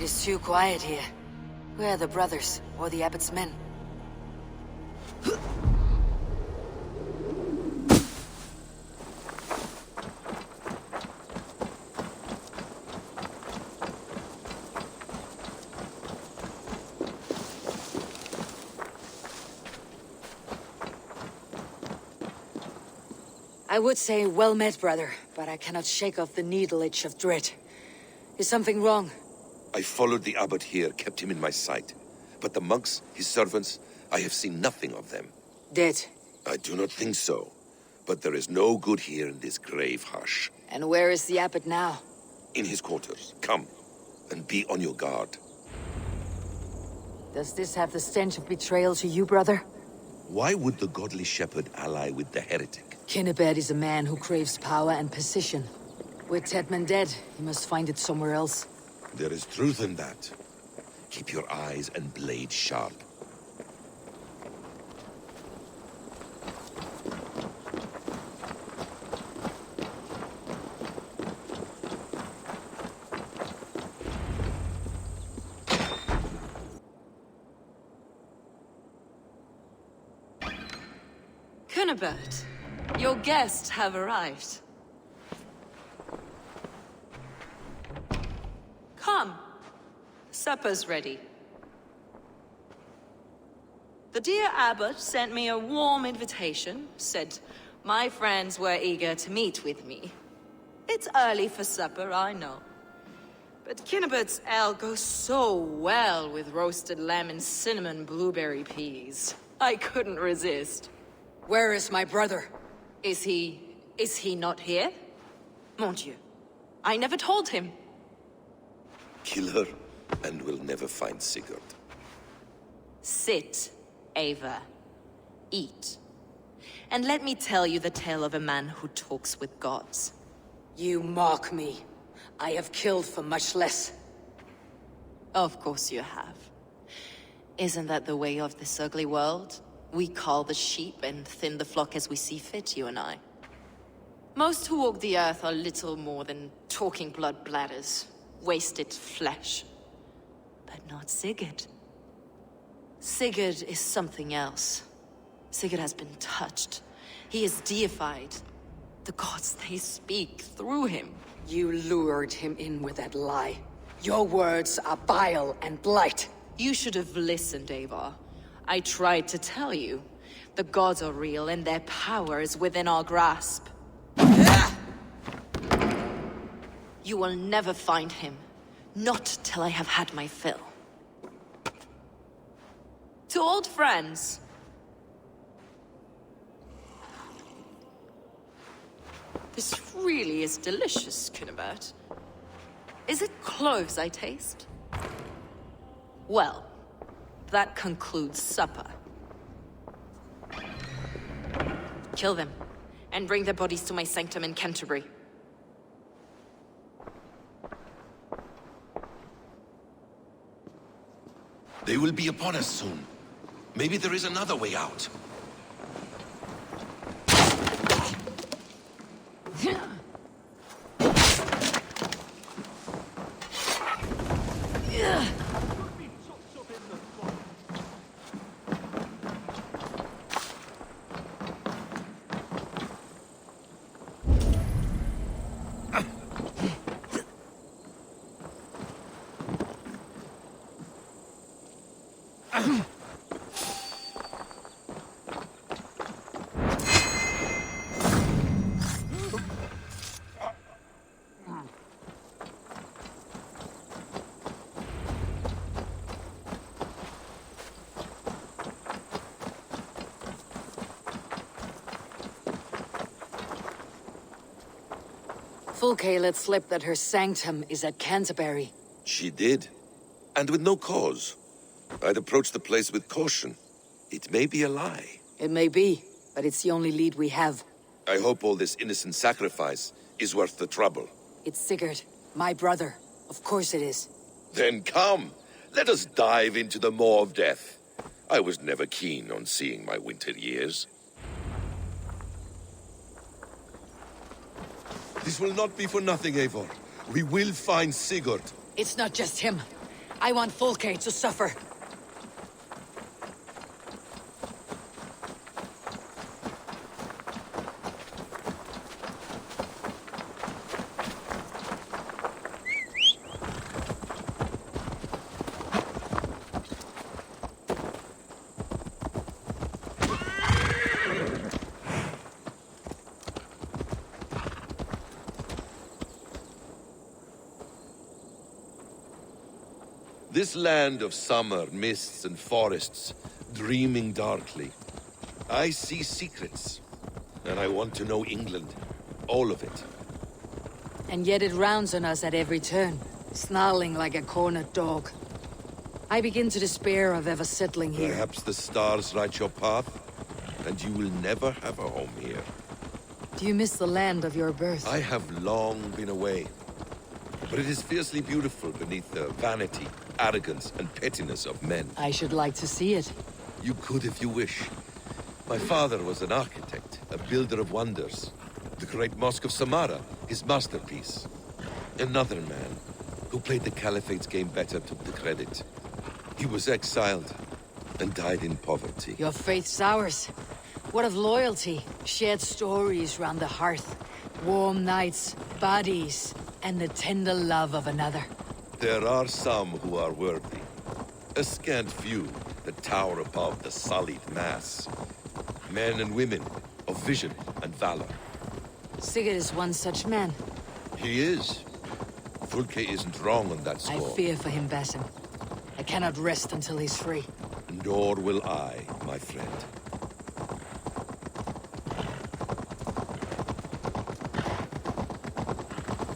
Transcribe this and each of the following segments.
is too quiet here. Where are the brothers, or the abbot's men? I would say well met, brother, but I cannot shake off the needle itch of dread. Is something wrong? I followed the abbot here, kept him in my sight. But the monks, his servants, I have seen nothing of them. Dead? I do not think so. But there is no good here in this grave hush. And where is the abbot now? In his quarters. Come, and be on your guard. Does this have the stench of betrayal to you, brother? Why would the godly shepherd ally with the heretic? Dagnabbit is a man who craves power and position. With Tedman dead, he must find it somewhere else. There is truth in that. Keep your eyes and blade sharp. Dagnabbit, your guests have arrived. Come. Supper's ready. The dear abbot sent me a warm invitation, said my friends were eager to meet with me. It's early for supper, I know. But Dagnabbit's ale goes so well with roasted lamb and cinnamon blueberry peas. I couldn't resist. Where is my brother? Is he not here? Mon Dieu. I never told him. Kill her, and we'll never find Sigurd. Sit, Ava. Eat. And let me tell you the tale of a man who talks with gods. You mock me. I have killed for much less. Of course you have. Isn't that the way of this ugly world? We cull the sheep and thin the flock as we see fit, you and I. Most who walk the earth are little more than talking blood bladders. Wasted flesh. But not Sigurd. Sigurd is something else. Sigurd has been touched. He is deified. The gods, they speak through him. You lured him in with that lie. Your words are bile and blight. You should have listened, Ava. I tried to tell you. The gods are real and their power is within our grasp. You will never find him. Not till I have had my fill. To old friends. This really is delicious, Dagnabbit. Is it cloves I taste? Well, that concludes supper. Kill them, and bring their bodies to my sanctum in Canterbury. They will be upon us soon. Maybe there is another way out. Fulke let slip that her sanctum is at Canterbury. She did. And with no cause. I'd approach the place with caution. It may be a lie. It may be, but it's the only lead we have. I hope all this innocent sacrifice is worth the trouble. It's Sigurd, my brother. Of course it is. Then come. Let us dive into the maw of death. I was never keen on seeing my winter years. This will not be for nothing, Eivor. We will find Sigurd. It's not just him. I want Fulke to suffer. This land of summer, mists and forests, dreaming darkly. I see secrets, and I want to know England. All of it. And yet it rounds on us at every turn, snarling like a cornered dog. I begin to despair of ever settling here. Perhaps the stars write your path, and you will never have a home here. Do you miss the land of your birth? I have long been away, but it is fiercely beautiful beneath the vanity, arrogance, and pettiness of men. I should like to see it. You could if you wish. My father was an architect, a builder of wonders. The great Mosque of Samarra, his masterpiece. Another man, who played the Caliphate's game better, took the credit. He was exiled, and died in poverty. Your faith sours. What of loyalty? Shared stories round the hearth. Warm nights, bodies, and the tender love of another. There are some who are worthy. A scant few that tower above the sullied mass. Men and women of vision and valor. Sigurd is one such man. He is. Fulke isn't wrong on that I score. fear for him, Basim. I cannot rest until he's free. Nor will I, my friend.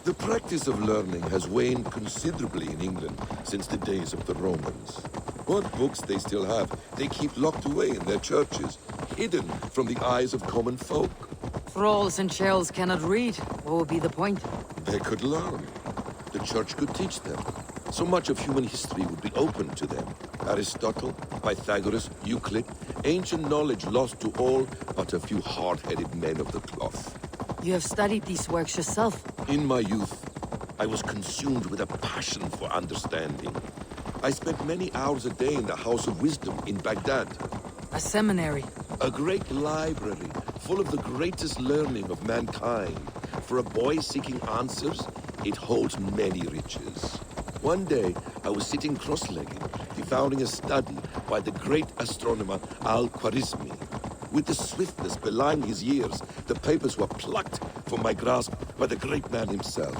The practice of learning has waned considerably in England since the days of the Romans. What books they still have, they keep locked away in their churches, hidden from the eyes of common folk. Thralls and churls cannot read. What would be the point? They could learn. The church could teach them. So much of human history would be open to them. Aristotle, Pythagoras, Euclid, ancient knowledge lost to all but a few hard-headed men of the cloth. You have studied these works yourself. In my youth, I was consumed with a passion for understanding. I spent many hours a day in the House of Wisdom in Baghdad. A seminary. A great library full of the greatest learning of mankind. For a boy seeking answers, it holds many riches. One day, I was sitting cross-legged, devouring a study by the great astronomer Al-Khwarizmi. With the swiftness belying his years, the papers were plucked from my grasp by the great man himself.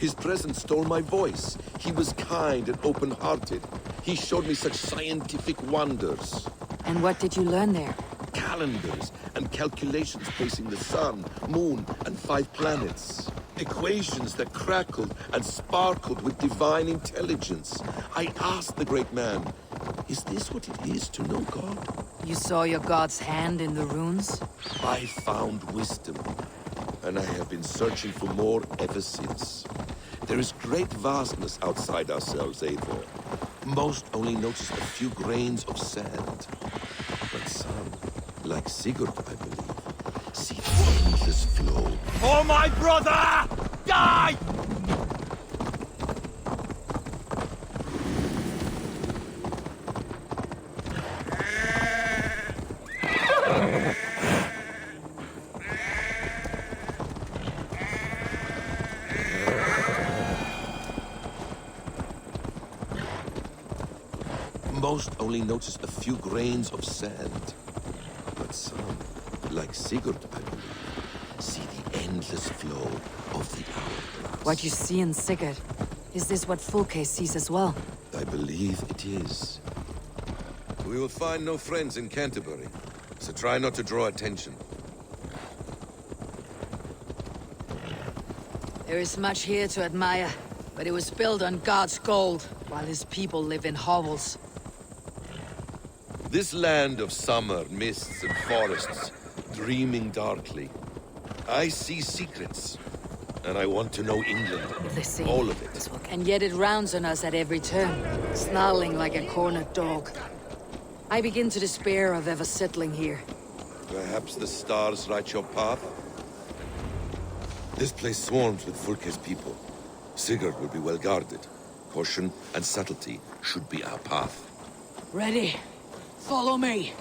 His presence stole my voice. He was kind and open-hearted. He showed me such scientific wonders. And what did you learn there? Calendars and calculations placing the sun, moon, and 5 planets. Equations that crackled and sparkled with divine intelligence. I asked the great man, is this what it is to know God? You saw your god's hand in the runes? I found wisdom, and I have been searching for more ever since. There is great vastness outside ourselves, Eivor. Most only notice a few grains of sand. But some, like Sigurd, I believe, see the endless flow. Oh, my brother! Die! Most only notice a few grains of sand. But some, like Sigurd, I believe, see the endless flow of the hourglass. What you see in Sigurd, is this what Fulke sees as well? I believe it is. We will find no friends in Canterbury, so try not to draw attention. There is much here to admire, but it was built on God's gold, while his people live in hovels. This land of summer, mists and forests, dreaming darkly. I see secrets, and I want to know England. If they see all of it. And yet it rounds on us at every turn, snarling like a cornered dog. I begin to despair of ever settling here. Perhaps the stars write your path? This place swarms with Fulke's people. Sigurd will be well guarded. Caution and subtlety should be our path. Ready. Follow me.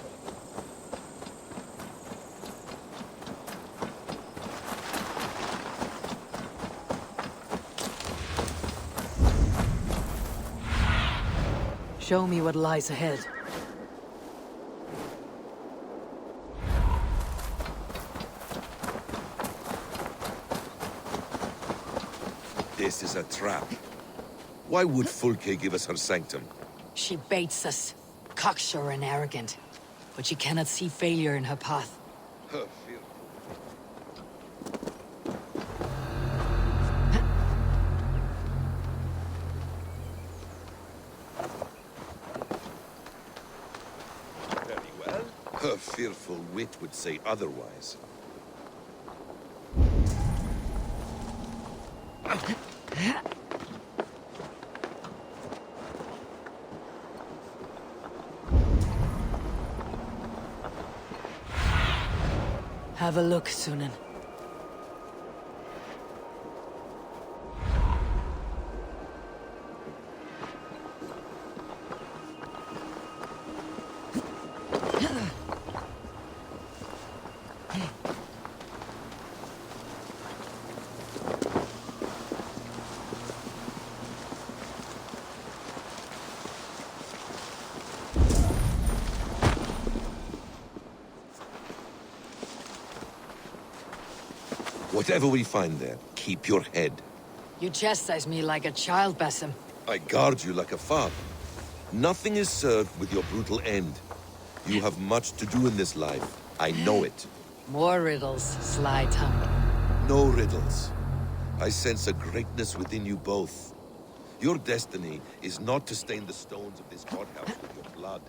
Show me what lies ahead. This is a trap. Why would Fulke give us her sanctum? She baits us, cocksure and arrogant. But she cannot see failure in her path. Her fear. Very well. Her fearful wit would say otherwise. Have a look, Sunan. Whatever we find there, keep your head. You chastise me like a child, Basim. I guard you like a father. Nothing is served with your brutal end. You have much to do in this life. I know it. More riddles, sly tongue. No riddles. I sense a greatness within you both. Your destiny is not to stain the stones of this hothouse with your blood.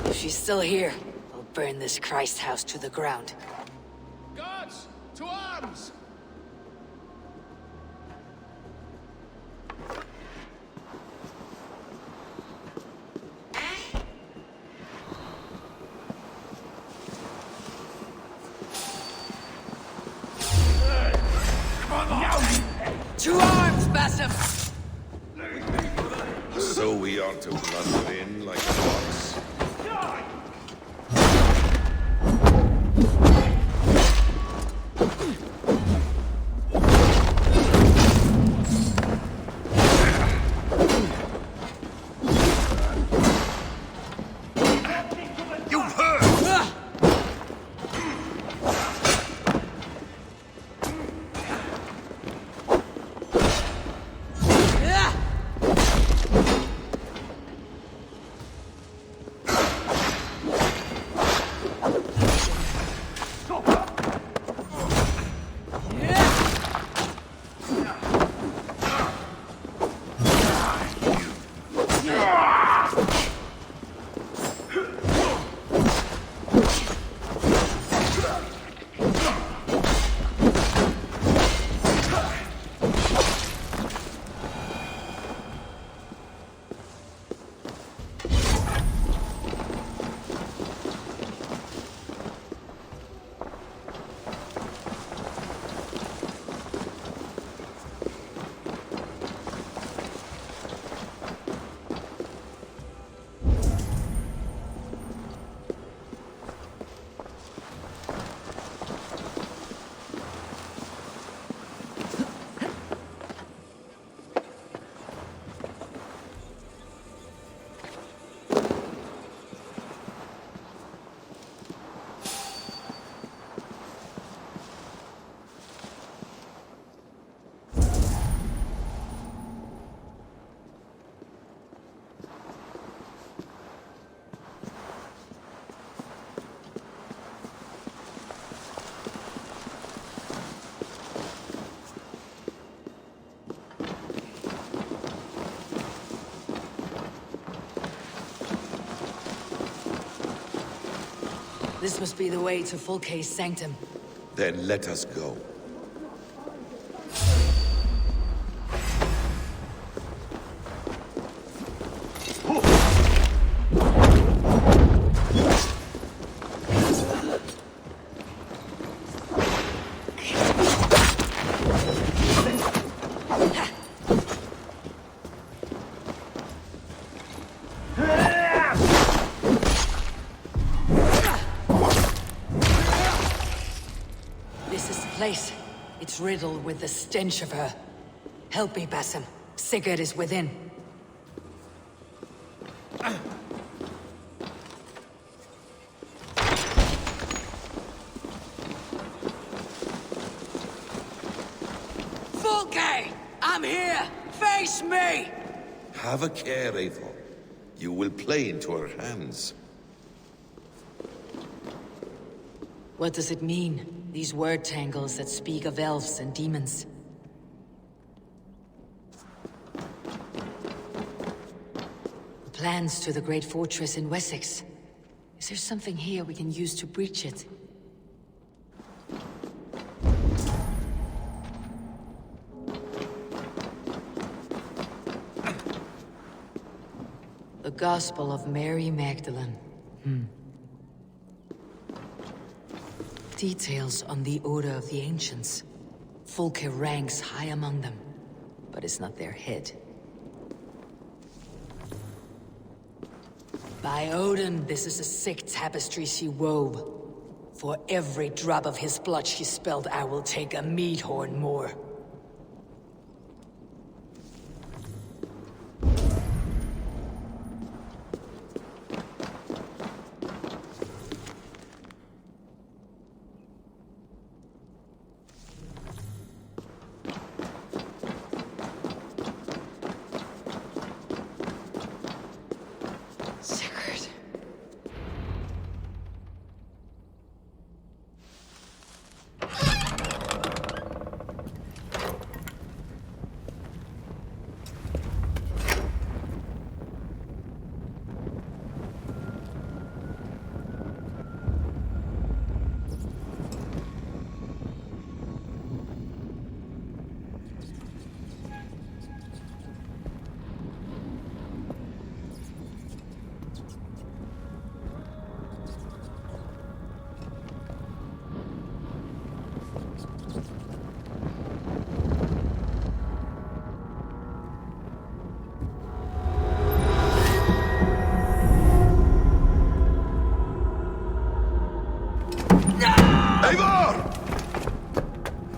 If she's still here, I'll burn this Christ house to the ground. Guards, to arms! To arms, Basim! So we are to blunder in like dogs. This must be the way to Fulke's sanctum. Then let us go. Place. It's riddled with the stench of her. Help me, Basim. Sigurd is within. Fulke! I'm here! Face me! Have a care, Eivor. You will play into her hands. What does it mean? These word tangles that speak of elves and demons. Plans to the great fortress in Wessex. Is there something here we can use to breach it? The Gospel of Mary Magdalene. Details on the Order of the Ancients. Fulke ranks high among them, but is not their head. By Odin, this is a sick tapestry she wove. For every drop of his blood she spilled, I will take a mead horn more.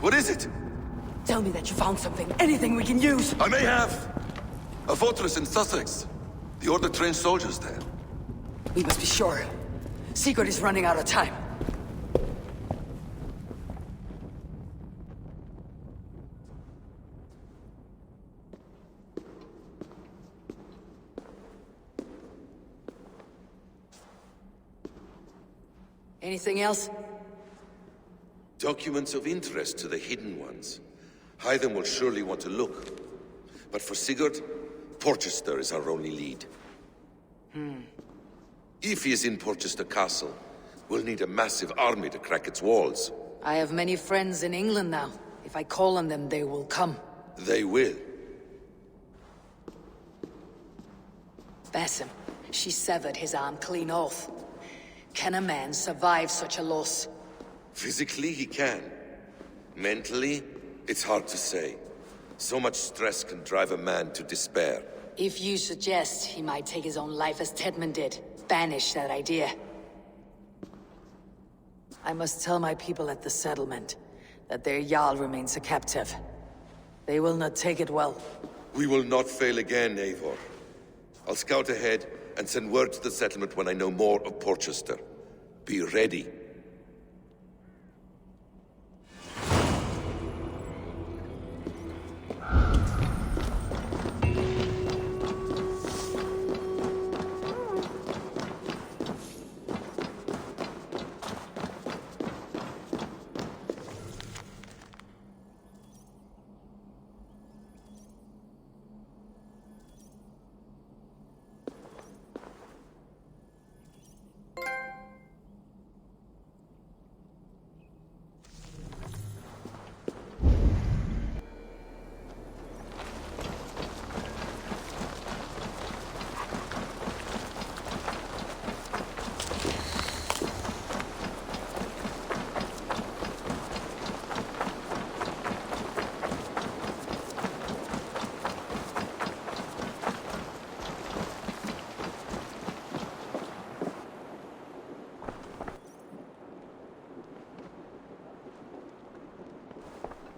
What is it? Tell me that you found something, anything we can use! I may have. A fortress in Sussex. The Order trained soldiers there. We must be sure. Sigurd is running out of time. Anything else? Documents of interest to the Hidden Ones. Hythen will surely want to look. But for Sigurd, Porchester is our only lead. If he is in Porchester Castle, we'll need a massive army to crack its walls. I have many friends in England now. If I call on them, they will come. They will. Basim, she severed his arm clean off. Can a man survive such a loss? Physically, he can. Mentally, it's hard to say. So much stress can drive a man to despair. If you suggest he might take his own life as Tedman did, banish that idea. I must tell my people at the settlement that their Jarl remains a captive. They will not take it well. We will not fail again, Eivor. I'll scout ahead and send word to the settlement when I know more of Porchester. Be ready.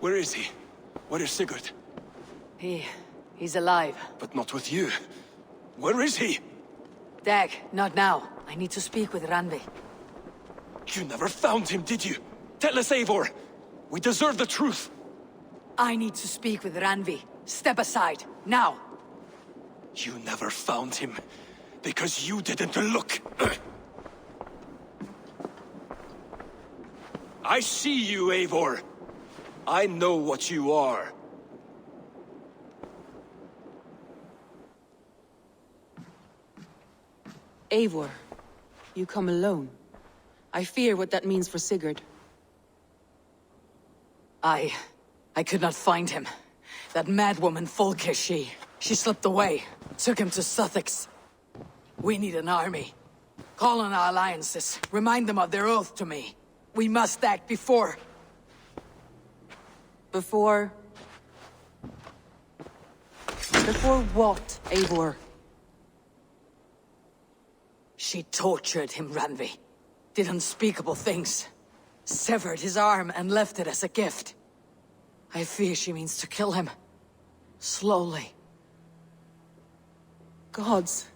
Where is he? Where is Sigurd? He's alive. But not with you. Where is he? Dag, not now. I need to speak with Randvi. You never found him, did you? Tell us, Eivor. We deserve the truth. I need to speak with Randvi. Step aside, now. You never found him, because you didn't look. I see you, Eivor. I know what you are. Eivor, you come alone. I fear what that means for Sigurd. I could not find him. That madwoman Folke, she slipped away. Took him to Sussex. We need an army. Call on our alliances. Remind them of their oath to me. We must act before... Before what, Eivor? She tortured him, Randvi. Did unspeakable things. Severed his arm and left it as a gift. I fear she means to kill him. Slowly. Gods.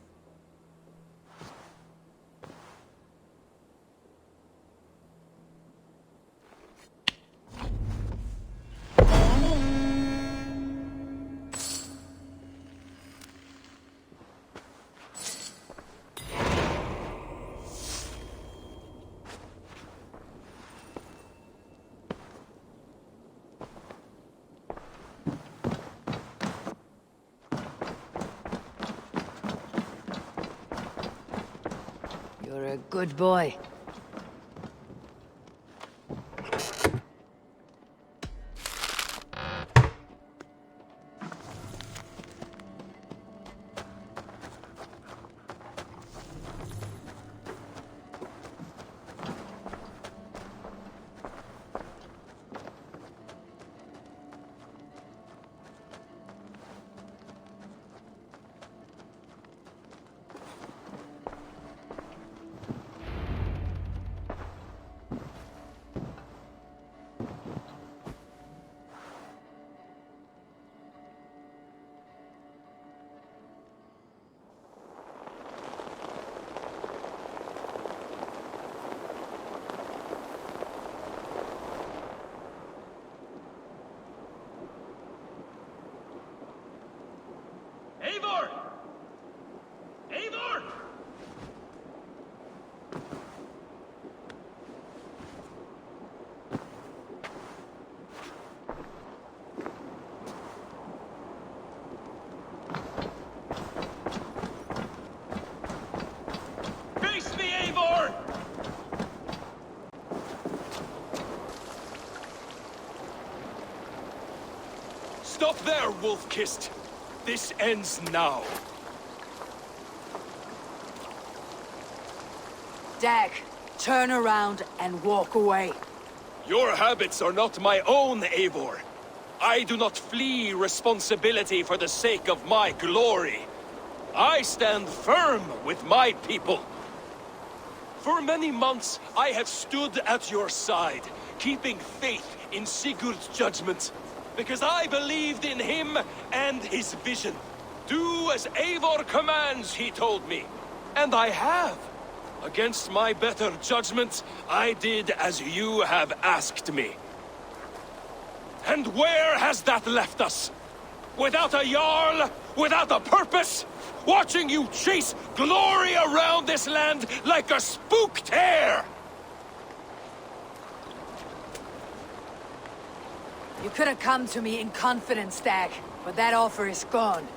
You're a good boy. Eivor! Eivor! Face me, Eivor! Stop there, wolf-kissed! This ends now. Dag, turn around and walk away. Your habits are not my own, Eivor. I do not flee responsibility for the sake of my glory. I stand firm with my people. For many months, I have stood at your side, keeping faith in Sigurd's judgment. Because I believed in him and his vision. Do as Eivor commands, he told me. And I have. Against my better judgment, I did as you have asked me. And where has that left us? Without a Jarl? Without a purpose? Watching you chase glory around this land like a spooked hare! You could have come to me in confidence, Dag, but that offer is gone.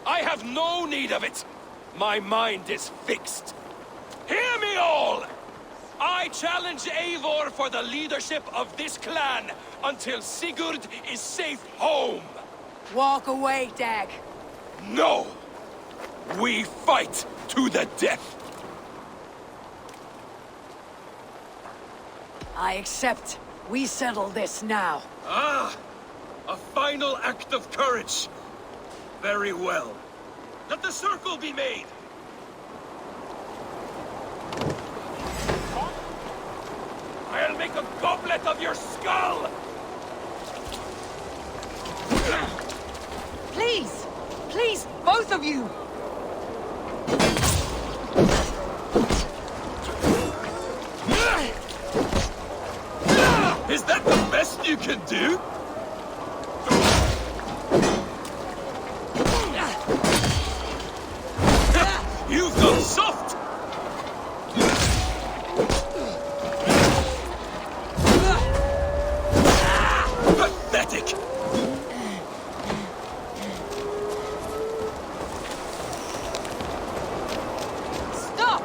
I have no need of it! My mind is fixed. Hear me all! I challenge Eivor for the leadership of this clan until Sigurd is safe home! Walk away, Dag. No! We fight to the death! I accept. We settle this now. Ah! A final act of courage! Very well. Let the circle be made! I'll make a goblet of your skull! Please! Please, both of you! Is that the best you can do? You've gone soft! Pathetic! Stop!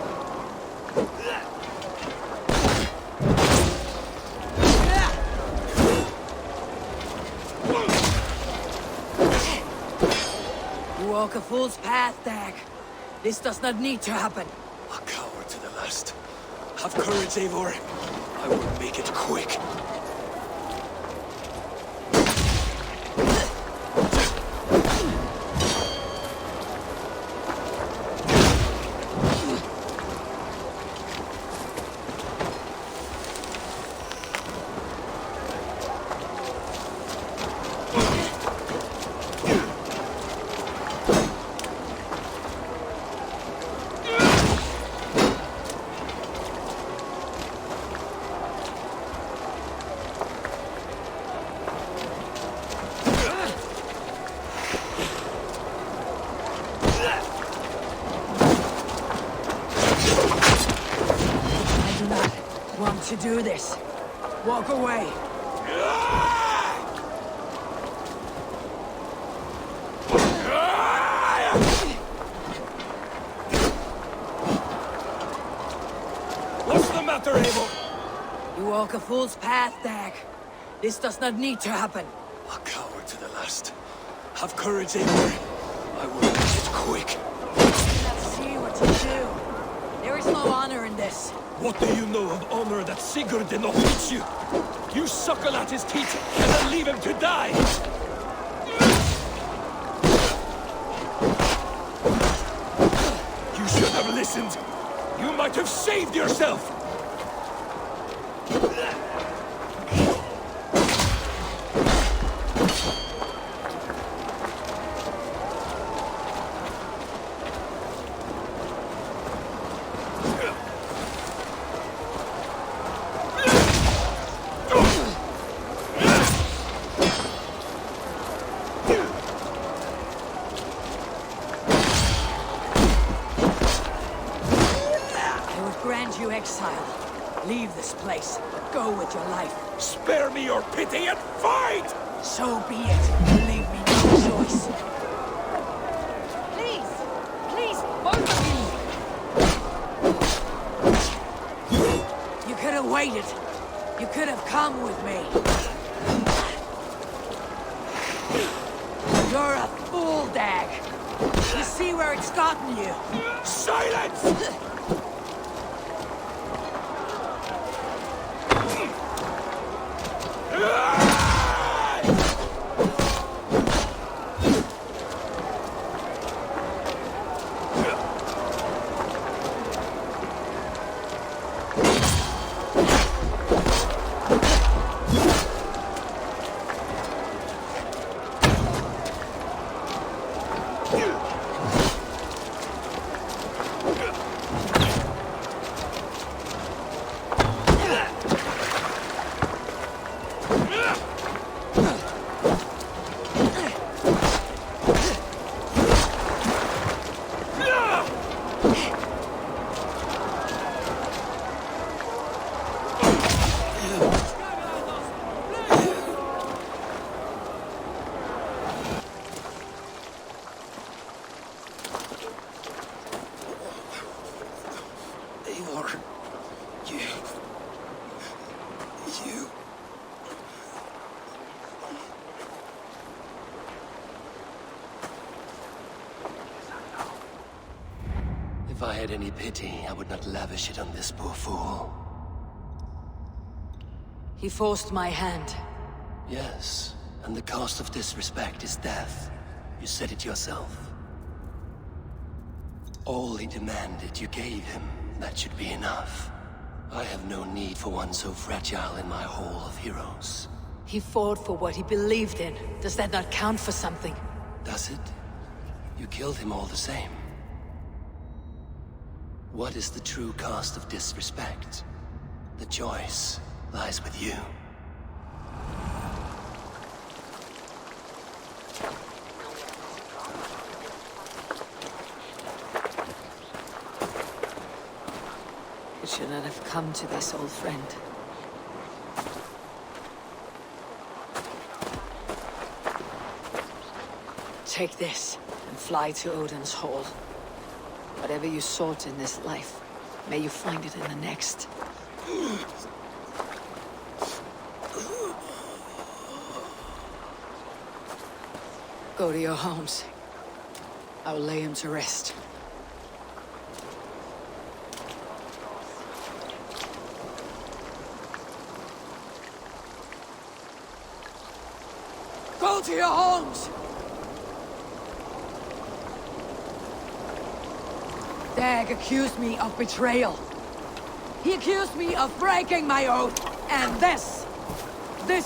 You walk a fool's path, Dag. This does not need to happen. A coward to the last. Have courage, Eivor. I will make it quick. To do this. Walk away. What's the matter, Eivor? You walk a fool's path, Dag. This does not need to happen. A coward to the last. Have courage, Eivor. I will make it quick. Let's see what you do. There is no honor in this. What do you know of honor that Sigurd did not teach you? You suckle at his teeth and then leave him to die! You should have listened! You might have saved yourself! You exile. Leave this place, but go with your life. Spare me your pity and fight! So be it. You leave me no choice. Please! Please, both of you! You could have waited. You could have come with me. You're a fool, Dag. You see where it's gotten you. Silence! If I had any pity, I would not lavish it on this poor fool. He forced my hand. Yes, and the cost of disrespect is death. You said it yourself. All he demanded, you gave him. That should be enough. I have no need for one so fragile in my hall of heroes. He fought for what he believed in. Does that not count for something? Does it? You killed him all the same. What is the true cost of disrespect? The choice lies with you. It should not have come to this, old friend. Take this, and fly to Odin's Hall. Whatever you sought in this life, may you find it in the next. Go to your homes. I will lay him to rest. Go to your homes! Dag accused me of betrayal. He accused me of breaking my oath, and this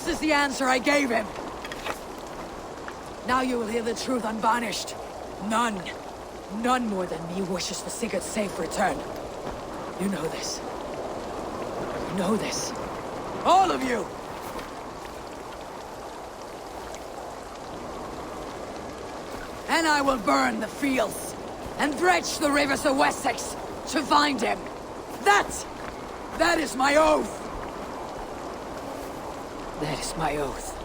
is the answer I gave him. Now you will hear the truth unvarnished. None more than me wishes for Sigurd's safe return. You know this. You know this. All of you! And I will burn the fields and dredge the rivers of Wessex to find him. That is my oath. That is my oath.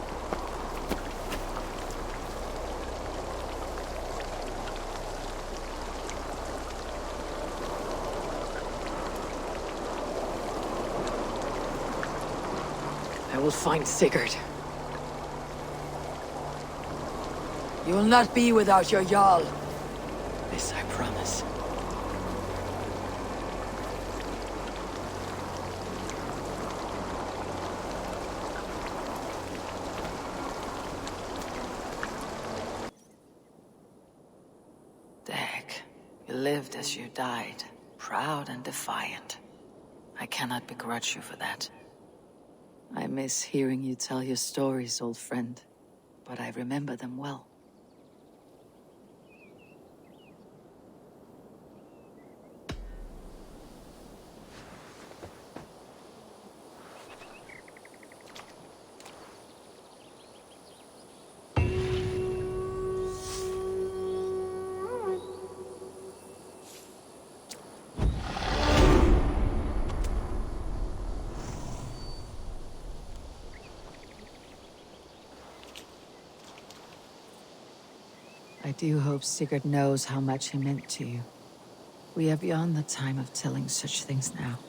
I will find Sigurd. You will not be without your Jarl. This I promise. Dag, you lived as you died, proud and defiant. I cannot begrudge you for that. I miss hearing you tell your stories, old friend, but I remember them well. I do hope Sigurd knows how much he meant to you. We are beyond the time of telling such things now.